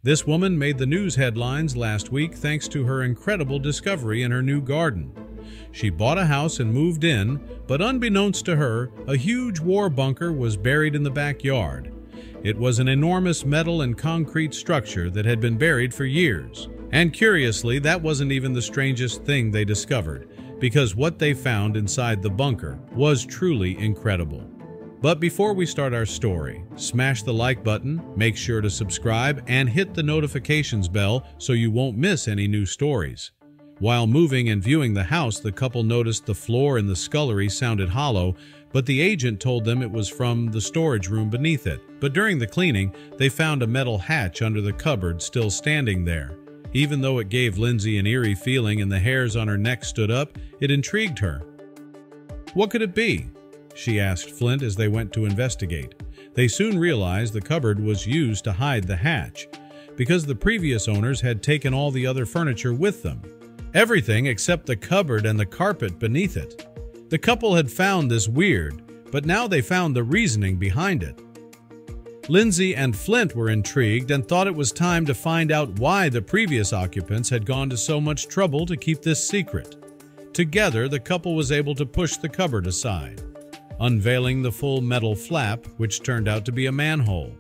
This woman made the news headlines last week thanks to her incredible discovery in her new garden. She bought a house and moved in, but unbeknownst to her, a huge war bunker was buried in the backyard. It was an enormous metal and concrete structure that had been buried for years. And curiously, that wasn't even the strangest thing they discovered, because what they found inside the bunker was truly incredible. But before we start our story, smash the like button, make sure to subscribe, and hit the notifications bell so you won't miss any new stories. While moving and viewing the house, the couple noticed the floor in the scullery sounded hollow, but the agent told them it was from the storage room beneath it. But during the cleaning, they found a metal hatch under the cupboard still standing there. Even though it gave Lindsay an eerie feeling and the hairs on her neck stood up, it intrigued her. What could it be? She asked Flint as they went to investigate. They soon realized the cupboard was used to hide the hatch, because the previous owners had taken all the other furniture with them. Everything except the cupboard and the carpet beneath it. The couple had found this weird, but now they found the reasoning behind it. Lindsay and Flint were intrigued and thought it was time to find out why the previous occupants had gone to so much trouble to keep this secret. Together, the couple was able to push the cupboard aside, unveiling the full metal flap, which turned out to be a manhole.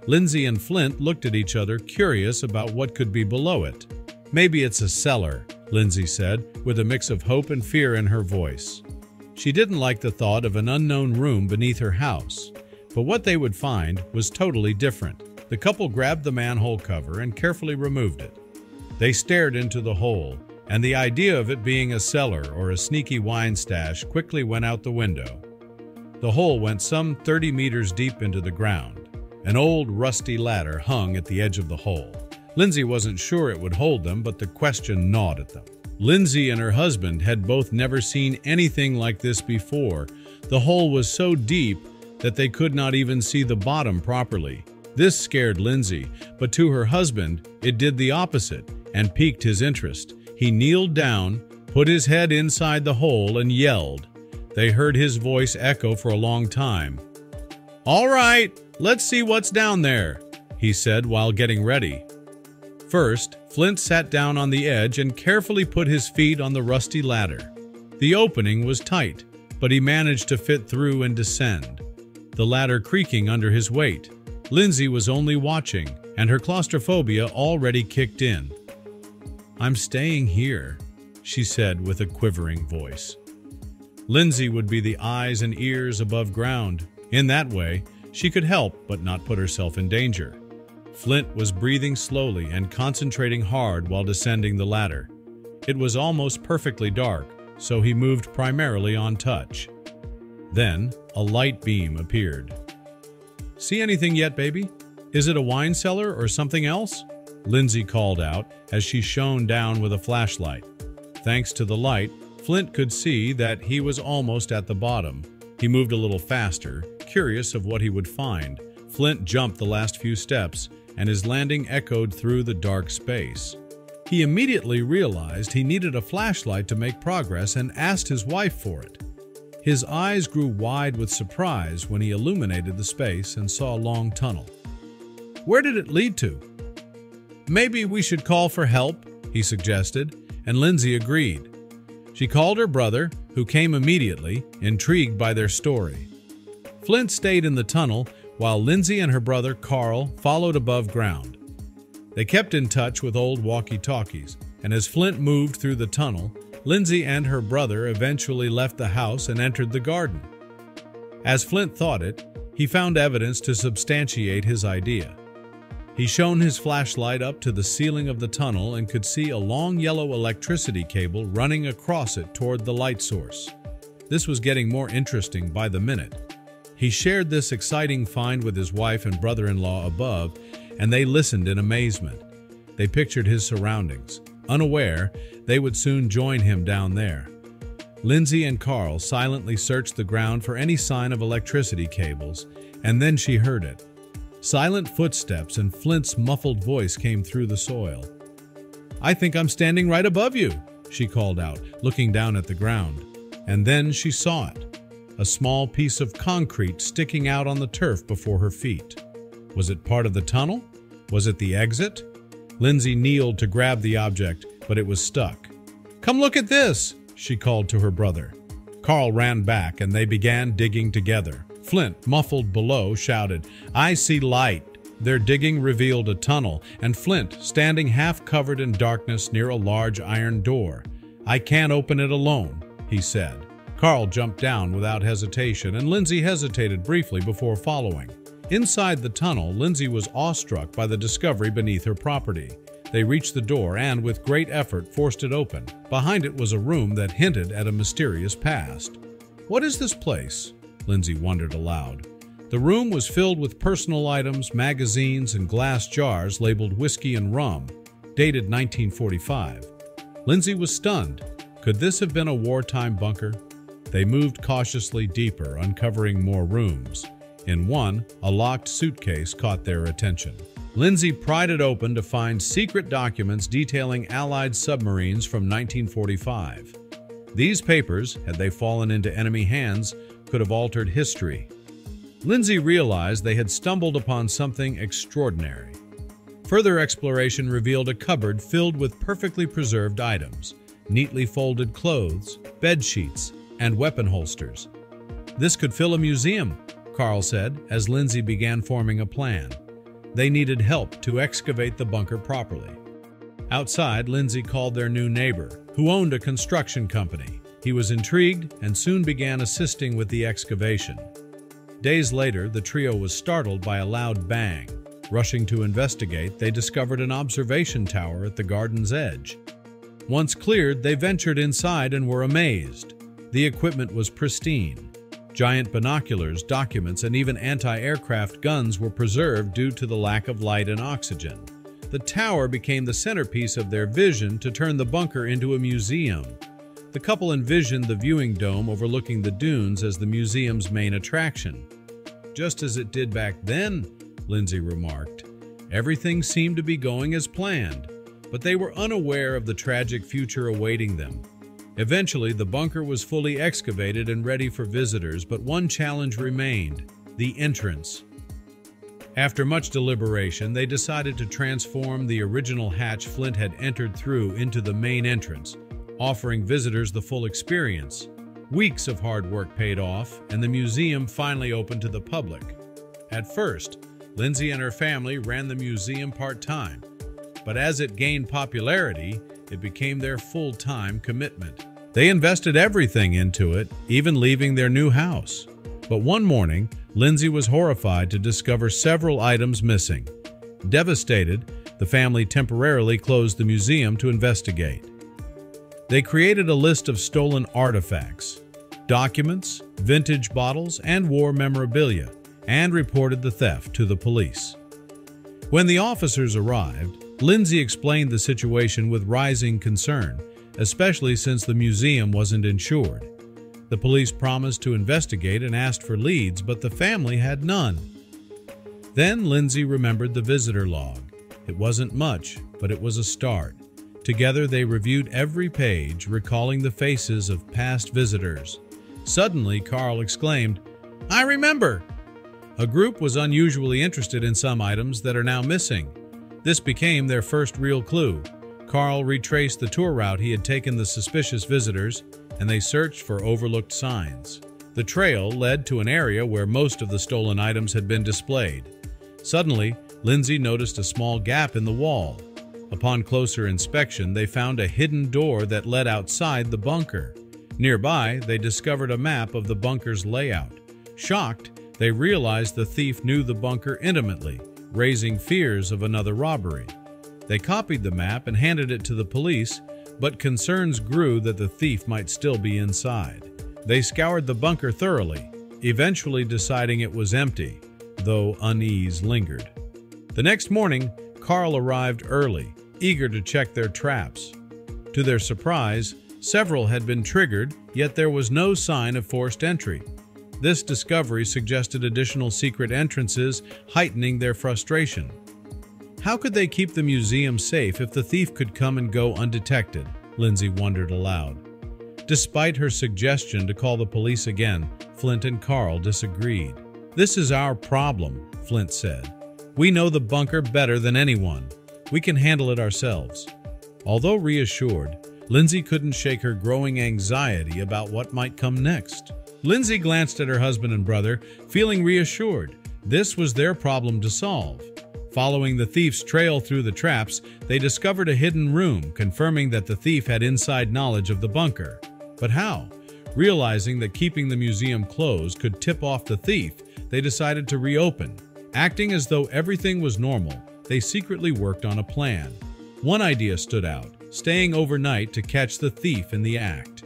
Lindsay and Flint looked at each other, curious about what could be below it. "Maybe it's a cellar," Lindsay said, with a mix of hope and fear in her voice. She didn't like the thought of an unknown room beneath her house, but what they would find was totally different. The couple grabbed the manhole cover and carefully removed it. They stared into the hole, and the idea of it being a cellar or a sneaky wine stash quickly went out the window. The hole went some 30 meters deep into the ground. An old, rusty ladder hung at the edge of the hole. Lindsay wasn't sure it would hold them, but the question gnawed at them. Lindsay and her husband had both never seen anything like this before. The hole was so deep that they could not even see the bottom properly. This scared Lindsay, but to her husband, it did the opposite and piqued his interest. He kneeled down, put his head inside the hole, and yelled. They heard his voice echo for a long time. "All right, let's see what's down there," he said while getting ready. First, Flint sat down on the edge and carefully put his feet on the rusty ladder. The opening was tight, but he managed to fit through and descend, the ladder creaking under his weight. Lindsay was only watching, and her claustrophobia already kicked in. "I'm staying here," she said with a quivering voice. Lindsay would be the eyes and ears above ground. In that way, she could help but not put herself in danger. Flint was breathing slowly and concentrating hard while descending the ladder. It was almost perfectly dark, so he moved primarily on touch. Then, a light beam appeared. "See anything yet, baby? Is it a wine cellar or something else?" Lindsay called out as she shone down with a flashlight. Thanks to the light, Flint could see that he was almost at the bottom. He moved a little faster, curious of what he would find. Flint jumped the last few steps, and his landing echoed through the dark space. He immediately realized he needed a flashlight to make progress and asked his wife for it. His eyes grew wide with surprise when he illuminated the space and saw a long tunnel. Where did it lead to? "Maybe we should call for help," he suggested, and Lindsay agreed. She called her brother, who came immediately, intrigued by their story. Flint stayed in the tunnel, while Lindsay and her brother Carl followed above ground. They kept in touch with old walkie-talkies, and as Flint moved through the tunnel, Lindsay and her brother eventually left the house and entered the garden. As Flint thought it, he found evidence to substantiate his idea. He shone his flashlight up to the ceiling of the tunnel and could see a long yellow electricity cable running across it toward the light source. This was getting more interesting by the minute. He shared this exciting find with his wife and brother-in-law above, and they listened in amazement. They pictured his surroundings, unaware they would soon join him down there. Lindsay and Carl silently searched the ground for any sign of electricity cables, and then she heard it. Silent footsteps and Flint's muffled voice came through the soil. "I think I'm standing right above you," she called out, looking down at the ground. And then she saw it, a small piece of concrete sticking out on the turf before her feet. Was it part of the tunnel? Was it the exit? Lindsay kneeled to grab the object, but it was stuck. "Come look at this," she called to her brother. Carl ran back, and they began digging together. Flint, muffled below, shouted, "I see light." Their digging revealed a tunnel, and Flint, standing half-covered in darkness near a large iron door. "I can't open it alone," he said. Carl jumped down without hesitation, and Lindsay hesitated briefly before following. Inside the tunnel, Lindsay was awestruck by the discovery beneath her property. They reached the door and, with great effort, forced it open. Behind it was a room that hinted at a mysterious past. "What is this place?" Lindsay wondered aloud. The room was filled with personal items, magazines, and glass jars labeled whiskey and rum, dated 1945. Lindsay was stunned. Could this have been a wartime bunker? They moved cautiously deeper, uncovering more rooms. In one, a locked suitcase caught their attention. Lindsay pried it open to find secret documents detailing Allied submarines from 1945. These papers, had they fallen into enemy hands, could have altered history. Lindsay realized they had stumbled upon something extraordinary. Further exploration revealed a cupboard filled with perfectly preserved items, neatly folded clothes, bed sheets, and weapon holsters. "This could fill a museum," Carl said, as Lindsay began forming a plan. They needed help to excavate the bunker properly. Outside, Lindsay called their new neighbor, who owned a construction company. He was intrigued and soon began assisting with the excavation. Days later, the trio was startled by a loud bang. Rushing to investigate, they discovered an observation tower at the garden's edge. Once cleared, they ventured inside and were amazed. The equipment was pristine. Giant binoculars, documents, and even anti-aircraft guns were preserved due to the lack of light and oxygen. The tower became the centerpiece of their vision to turn the bunker into a museum. The couple envisioned the viewing dome overlooking the dunes as the museum's main attraction. "Just as it did back then," Lindsay remarked. Everything seemed to be going as planned, but they were unaware of the tragic future awaiting them. Eventually, the bunker was fully excavated and ready for visitors, but one challenge remained: the entrance. After much deliberation, they decided to transform the original hatch Flint had entered through into the main entrance, offering visitors the full experience. Weeks of hard work paid off, and the museum finally opened to the public. At first, Lindsay and her family ran the museum part-time, but as it gained popularity, it became their full-time commitment. They invested everything into it, even leaving their new house. But one morning, Lindsay was horrified to discover several items missing. Devastated, the family temporarily closed the museum to investigate. They created a list of stolen artifacts, documents, vintage bottles, and war memorabilia, and reported the theft to the police. When the officers arrived, Lindsay explained the situation with rising concern, especially since the museum wasn't insured. The police promised to investigate and asked for leads, but the family had none. Then Lindsay remembered the visitor log. It wasn't much, but it was a start. Together they reviewed every page, recalling the faces of past visitors. Suddenly, Carl exclaimed, "I remember!" A group was unusually interested in some items that are now missing. This became their first real clue. Carl retraced the tour route he had taken the suspicious visitors, and they searched for overlooked signs. The trail led to an area where most of the stolen items had been displayed. Suddenly, Lindsay noticed a small gap in the wall. Upon closer inspection, they found a hidden door that led outside the bunker. Nearby, they discovered a map of the bunker's layout. Shocked, they realized the thief knew the bunker intimately, raising fears of another robbery. They copied the map and handed it to the police, but concerns grew that the thief might still be inside. They scoured the bunker thoroughly, eventually deciding it was empty, though unease lingered. The next morning, Carl arrived early, eager to check their traps. To their surprise, several had been triggered, yet there was no sign of forced entry. This discovery suggested additional secret entrances, heightening their frustration. How could they keep the museum safe if the thief could come and go undetected? Lindsay wondered aloud. Despite her suggestion to call the police again, Flint and Carl disagreed. "This is our problem," Flint said. We know the bunker better than anyone. We can handle it ourselves." Although reassured, Lindsay couldn't shake her growing anxiety about what might come next. Lindsay glanced at her husband and brother, feeling reassured. This was their problem to solve. Following the thief's trail through the traps, they discovered a hidden room, confirming that the thief had inside knowledge of the bunker. But how? Realizing that keeping the museum closed could tip off the thief, they decided to reopen. Acting as though everything was normal, they secretly worked on a plan. One idea stood out: staying overnight to catch the thief in the act.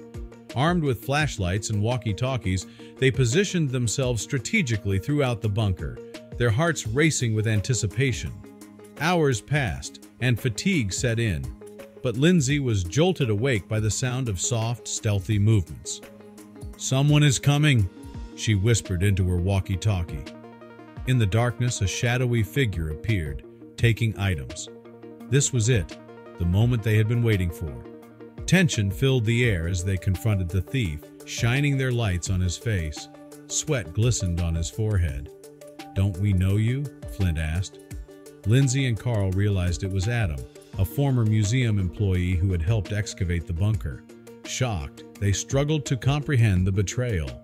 Armed with flashlights and walkie-talkies, they positioned themselves strategically throughout the bunker, their hearts racing with anticipation. Hours passed, and fatigue set in, but Lindsay was jolted awake by the sound of soft, stealthy movements. "Someone is coming," she whispered into her walkie-talkie. In the darkness, a shadowy figure appeared, taking items. This was it, the moment they had been waiting for. Tension filled the air as they confronted the thief, shining their lights on his face. Sweat glistened on his forehead. "Don't we know you?" Flint asked. Lindsay and Carl realized it was Adam, a former museum employee who had helped excavate the bunker. Shocked, they struggled to comprehend the betrayal.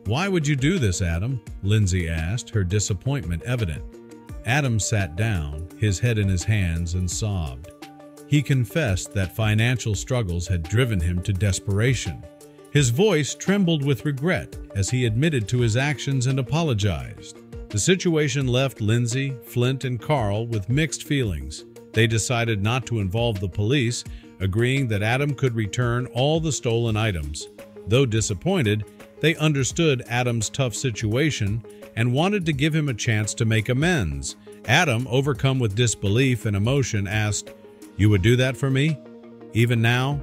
"Why would you do this, Adam?" Lindsay asked, her disappointment evident. Adam sat down, his head in his hands, and sobbed. He confessed that financial struggles had driven him to desperation. His voice trembled with regret as he admitted to his actions and apologized. The situation left Lindsay, Flint, and Carl with mixed feelings. They decided not to involve the police, agreeing that Adam could return all the stolen items. Though disappointed, they understood Adam's tough situation and wanted to give him a chance to make amends. Adam, overcome with disbelief and emotion, asked, "You would do that for me? Even now?"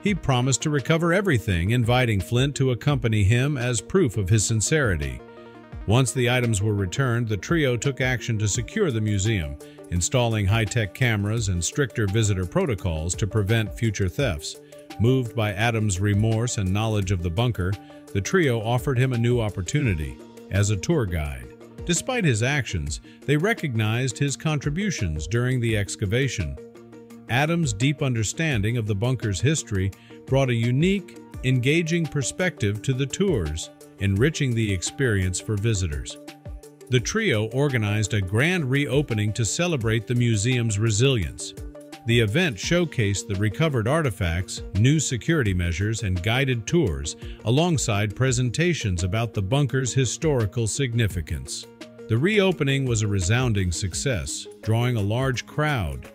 He promised to recover everything, inviting Flint to accompany him as proof of his sincerity. Once the items were returned, the trio took action to secure the museum, installing high-tech cameras and stricter visitor protocols to prevent future thefts. Moved by Adam's remorse and knowledge of the bunker, the trio offered him a new opportunity as a tour guide. Despite his actions, they recognized his contributions during the excavation. Adam's deep understanding of the bunker's history brought a unique, engaging perspective to the tours, enriching the experience for visitors. The trio organized a grand reopening to celebrate the museum's resilience. The event showcased the recovered artifacts, new security measures, and guided tours, alongside presentations about the bunker's historical significance. The reopening was a resounding success, drawing a large crowd.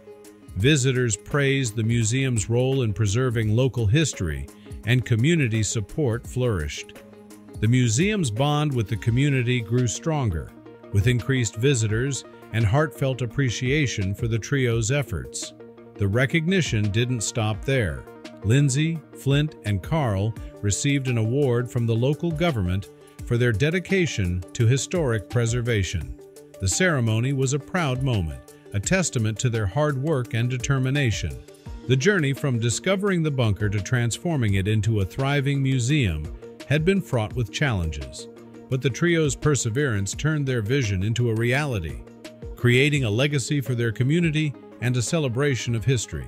Visitors praised the museum's role in preserving local history, and community support flourished. The museum's bond with the community grew stronger, with increased visitors and heartfelt appreciation for the trio's efforts. The recognition didn't stop there. Lindsay, Flint, and Carl received an award from the local government for their dedication to historic preservation. The ceremony was a proud moment, a testament to their hard work and determination. The journey from discovering the bunker to transforming it into a thriving museum had been fraught with challenges, but the trio's perseverance turned their vision into a reality, creating a legacy for their community and a celebration of history.